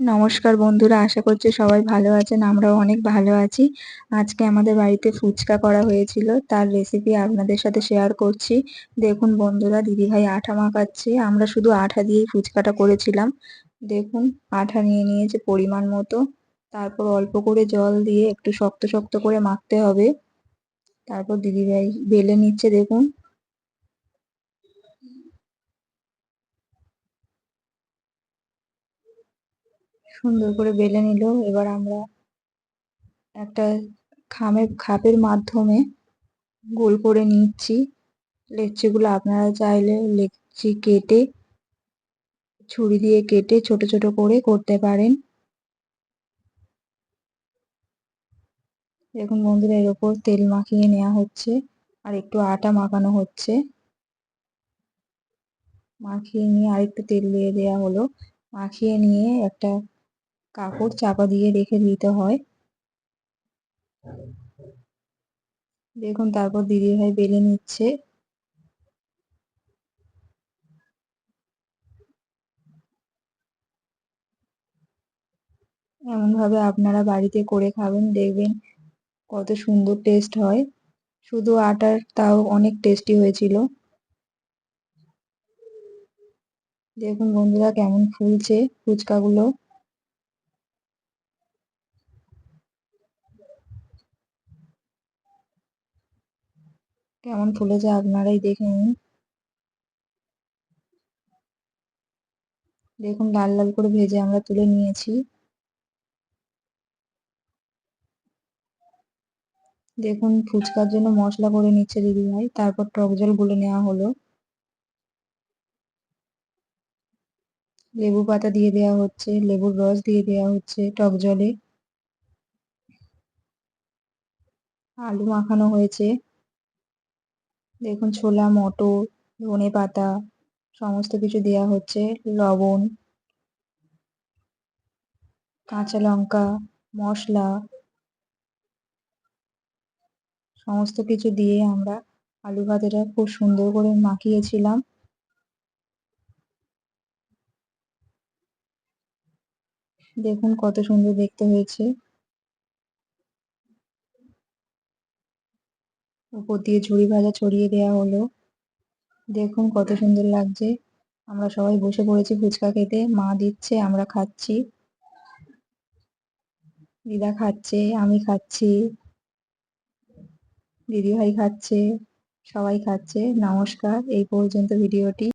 নমস্কার বন্ধুরা, আশা করছি সবাই ভালো আছেন। আমরাও অনেক ভালো আছি। আজকে আমাদের বাড়িতে ফুচকা করা হয়েছিল, তার রেসিপি আপনাদের সাথে শেয়ার করছি। দেখুন বন্ধুরা, দিদিভাই আঠা মাখাচ্ছে। আমরা শুধু আঠা দিয়েই ফুচকাটা করেছিলাম। দেখুন, আঠা নিয়ে নিয়েছে পরিমাণ মতো। তারপর অল্প করে জল দিয়ে একটু শক্ত শক্ত করে মাখতে হবে। তারপর দিদিভাই বেলে নিচ্ছে, দেখুন। সুন্দর করে বেলে নিল। এবার আমরা একটা খাপের মাধ্যমে গোল করে নিচ্ছি। লেচিগুলো আপনারা চাইলে লেচি কেটে ছুরি দিয়ে কেটে ছোট ছোট করে করতে পারেন। দেখুন বন্ধুরা, এর ওপর তেল মাখিয়ে নেওয়া হচ্ছে আর একটু আটা মাখানো হচ্ছে। মাখিয়ে নিয়ে আরেকটু তেল দিয়ে দেওয়া হলো। মাখিয়ে নিয়ে একটা কাপড় চাপা দিয়ে রেখে দিতে হয়। দেখুন, তারপর দিদিভাই বেলে নিচ্ছে। এমন ভাবে আপনারা বাড়িতে করে খাবেন, দেখবেন কত সুন্দর টেস্ট হয়। শুধু আটার তাও অনেক টেস্টি হয়েছিল। দেখুন বন্ধুরা, কেমন ফুলছে ফুচকাগুলো। কেমন ফুলেছে আপনারাই দেখে নিন। দেখুন, লাল লাল করে ভেজে আমরা তুলে নিয়েছি। দেখুন, ফুচকার জন্য মশলা করে নিচ্ছে দিদিভাই। তারপর টক জল গুলে নেওয়া হলো। লেবু পাতা দিয়ে দেওয়া হচ্ছে, লেবুর রস দিয়ে দেওয়া হচ্ছে টক জলে। আলু মাখানো হয়েছে। দেখুন, ছোলা, মটর, ধনেপাতা সমস্ত কিছু দেওয়া হচ্ছে। লবণ, কাঁচা লঙ্কা, মশলা সমস্ত কিছু দিয়ে আমরা আলু ভাজাটা খুব সুন্দর করে মাখিয়েছিলাম। দেখুন কত সুন্দর দেখতে হয়েছে। উপর দিয়ে ঝুরি ভাজা ছড়িয়ে দেওয়া হলো। দেখুন কত সুন্দর লাগছে। আমরা সবাই বসে পড়েছি ফুচকা খেতে। মা দিচ্ছে, আমরা খাচ্ছি। দিদা খাচ্ছে, আমি খাচ্ছি, দিদিভাই খাচ্ছে, সবাই খাচ্ছে। নমস্কার, এই পর্যন্ত ভিডিওটি।